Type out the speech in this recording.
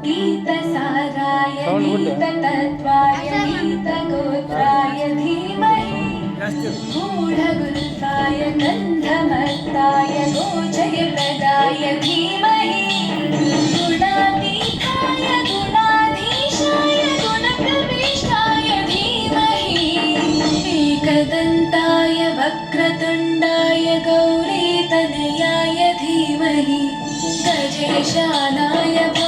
गीतसाराय गीततत्त्वाय गीतगोत्राय धीमहि गूढगुल्फाय गन्धमत्ताय गोचयप्रदाय धीमहि गुणातीताय गुणाधीशाय गुणप्रविष्टाय धीमहि एकदन्ताय वक्रतुण्डाय गौरीतनयाय धीमहि गजेशानाय